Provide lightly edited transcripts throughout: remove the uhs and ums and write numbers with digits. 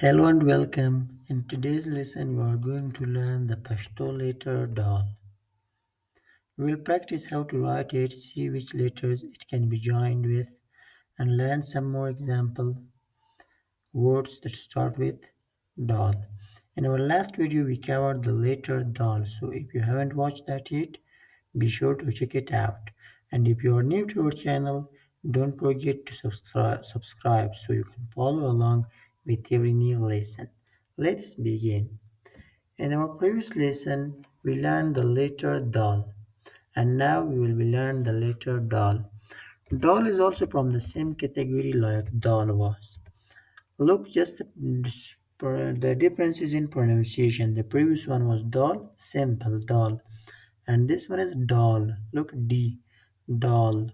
Hello and welcome. In today's lesson, we are going to learn the Pashto letter dal. We will practice how to write it, see which letters it can be joined with, and learn some more example words that start with dal. In our last video, we covered the letter dal. So if you haven't watched that yet, be sure to check it out. And if you are new to our channel, don't forget to subscribe so you can follow along with every new lesson. Let's begin. In our previous lesson, we learned the letter dal, and now we will be learn the letter dal. Dal is also from the same category like dal was. Look just the differences in pronunciation. The previous one was dal, simple dal, and this one is dal. Look D, dal.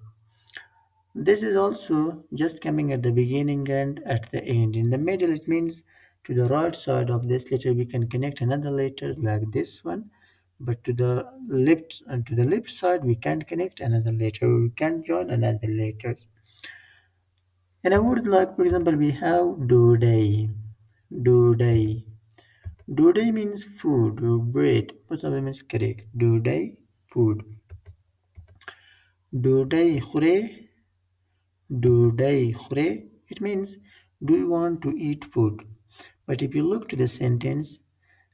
This is also just coming at the beginning and at the end. In the middle, it means to the right side of this letter we can connect another letters like this one, but to the left side we can't connect another letter. We can't join another letters. In a word like, for example, we have do day, do day. Do day means food or bread. Both of them is correct. Do day, food. Do day khure, do day khure. It means do you want to eat food? But if you look to the sentence,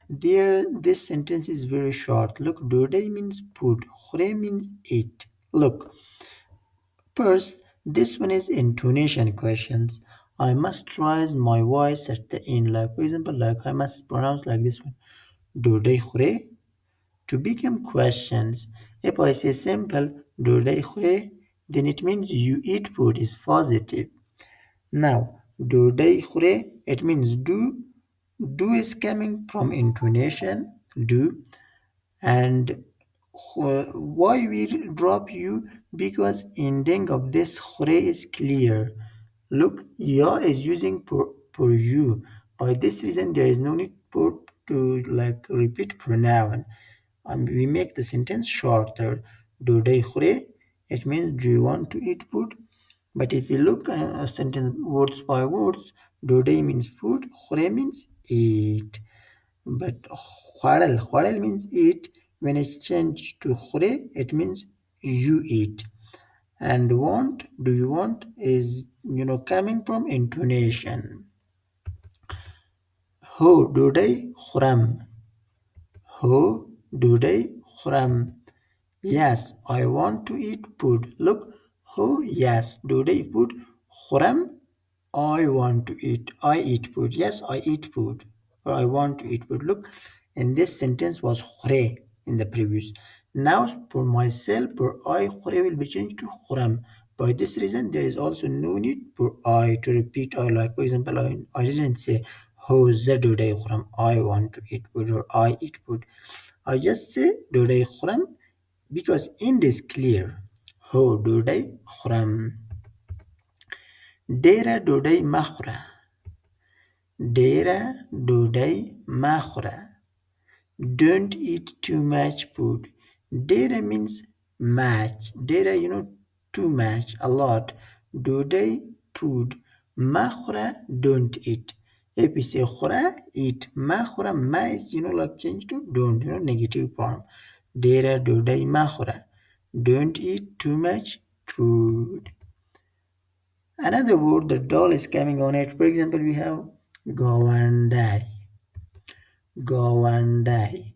this sentence is very short. Look, dodai means food, khure means eat. Look, first, this one is intonation questions. I must raise my voice at the end. Like, for example, like I must pronounce like this one. Dodai khure. To become questions, if I say simple, dodai khure, then it means you eat food is positive. Now, dodai khure, it means do. Do is coming from intonation, do, and why we drop you? Because ending of this khure is clear. Look, ya is using for you. By this reason, there is no need for to like repeat pronoun. We make the sentence shorter. Do they khure? It means do you want to eat food? But if you look a sentence words by words, dode means food, khure means eat. But khwaral means eat. When it's changed to khure, it means you eat. And want, do you want, is coming from intonation. Ho dode khuram. Ho dode khuram. Yes, I want to eat food. Look, oh yes, today food. Khuram, I want to eat. I eat food. Yes, I eat food. Or I want to eat food. Look, in this sentence was khore in the previous. Now for myself, for I, khore will be changed to khuram. By this reason, there is also no need for I to repeat. I like, for example, I didn't say, oh, today khuram. I want to eat food or I eat food. I just say, today khuram because end is clear. Ho dodai khram. Dera dodai makhra. Dera dodai makhra. Don't eat too much food. Dera means much. Dera, too much, a lot. Dodai, food. Makhra, don't eat. If we say khura, eat. Makhra, ma is, like change to don't, negative form. Dera dodai makhra. Don't eat too much food. Another word the doll is coming on it. For example, we have Gowandai. Gowandai.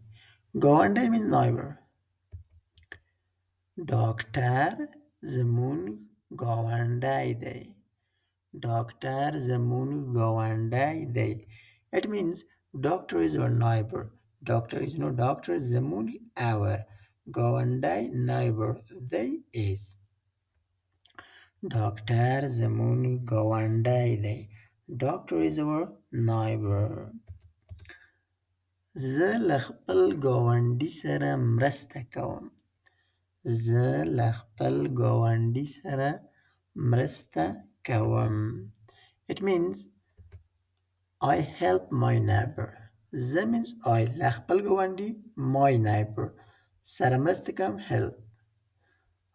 Gowandai means neighbor. Doctor Zamun Gowandai Day. Doctor Zamun Gowandai Day. It means doctor is our neighbor. Doctor is doctor Zamun our. Gowandai neighbor. They is. Doctor زمونی گاونډی دی. Doctor is our neighbor. زه له خپل ګاونډي سره مرسته کوم. زه له خپل ګاونډي سره مرسته کوم. It means I help my neighbor. زه means I له خپل ګاونډي my neighbor سره مرسته کوم help.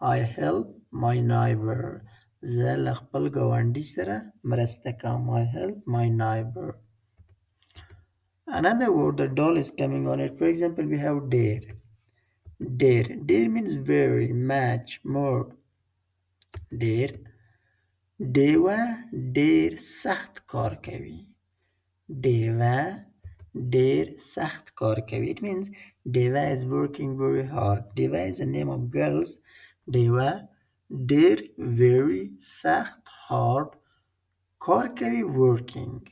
I help my neighbor. زه له خپل ګاونډي سره مرسته کوم. I help my neighbor. Another word the doll is coming on it. For example, we have dare. Dare. Dare means very, much, more. Dare. Dewa ډیر سخت کار کوي. Deva ډیر سخت کار کوي. It means Deva is working very hard. Deva is the name of girls. Deva ډیر very سخت hard کار کوي working.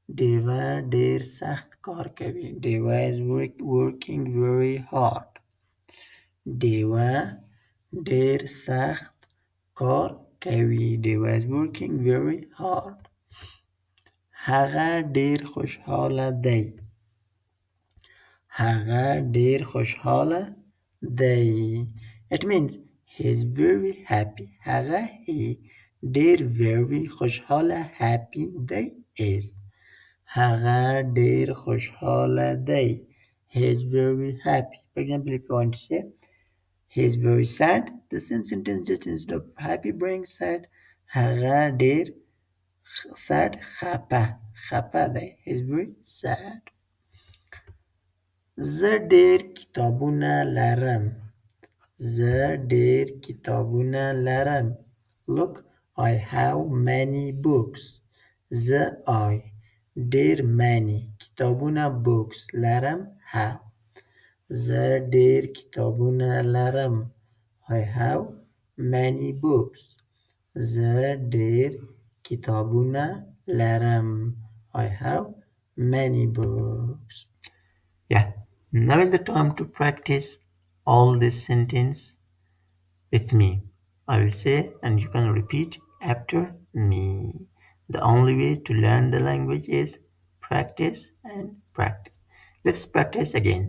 Deva ډیر سخت کار کوي. Deva is working very hard. Deva ډیر سخت کار کوي. Deva is working very hard. هغه ډیر خوشحاله دی. هغه ډیر خوشحاله دی. It means he is very happy. هغه he ډیر very خوشحاله happy دی is. هغه ډیر خوشحاله دی. He is very happy. For example, if you want to say he is very sad, the same sentence just instead of happy bring sad. هغه ډیر sad خپه. خپه دی. He is very sad. زه ډیر کتابونه لرم. زه ډیر کتابونه لرم. Look, I have many books. زه I ډیر many کتابونه books لرم have. زه ډیر کتابونه لرم. I have many books. زه ډیر کتابونه لرم. I have many books. Yeah, now is the time to practice all this sentence with me. I will say and you can repeat after me. The only way to learn the language is practice and practice. Let's practice again.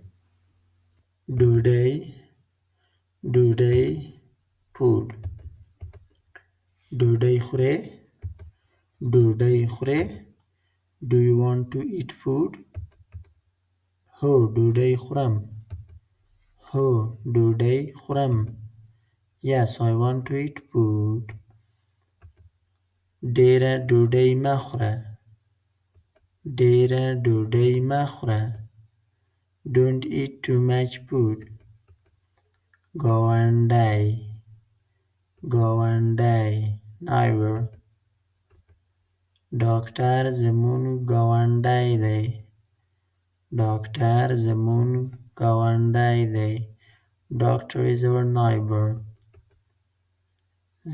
ډوډۍ ډوډۍ food. ډوډۍ خورې ډوډۍ خورې. Do you want to eat food? هو ډوډۍ خورم. هو ډوډۍ خورم. Yes, I want to eat food. ډیره ډوډۍ مه خوره. ډیره ډوډۍ مه خوره. Don't eat too much food. ګاونډی ګاونډی neighbor. ډاکټر زموږ ګاونډی دی. ډاکټر زموږ ګاونډی دی. Doctor is our neighbor.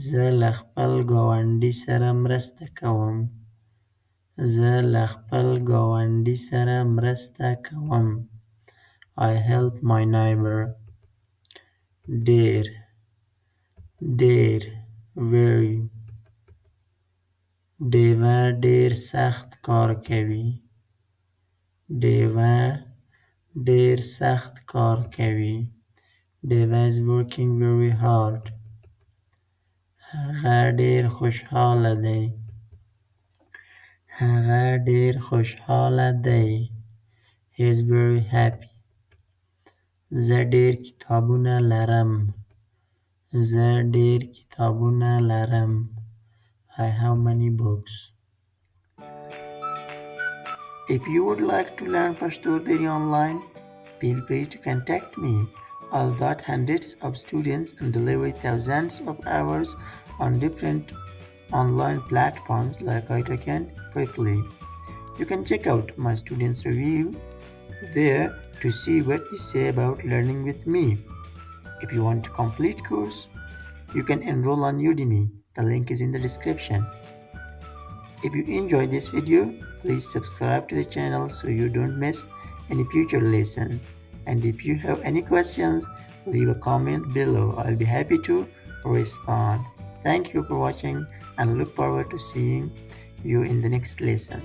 زه له خپل ګاونډي سره مرسته کوم. زه له خپل ګاونډي سره مرسته کوم. I help my neighbor. ډیر ډیر very. ډیوه ډیر سخت کار کوي. ډیوه ډیر سخت کار کوي. Deva is working very hard. هغه ډیر خوشحاله دی. هغه ډیر خوشحاله دی. He is very happy. زه ډیر کتابونه لرم. زه ډیر کتابونه لرم. I have many books. If you would like to learn Pashto daily online, feel free to contact me. I'll got hundreds of students and deliver thousands of hours on different online platforms like Itoken briefly. You can check out my students' review there to see what they say about learning with me. If you want a complete course, you can enroll on Udemy. The link is in the description. If you enjoyed this video, please subscribe to the channel so you don't miss any future lessons. And if you have any questions, leave a comment below. I'll be happy to respond. Thank you for watching and look forward to seeing you in the next lesson.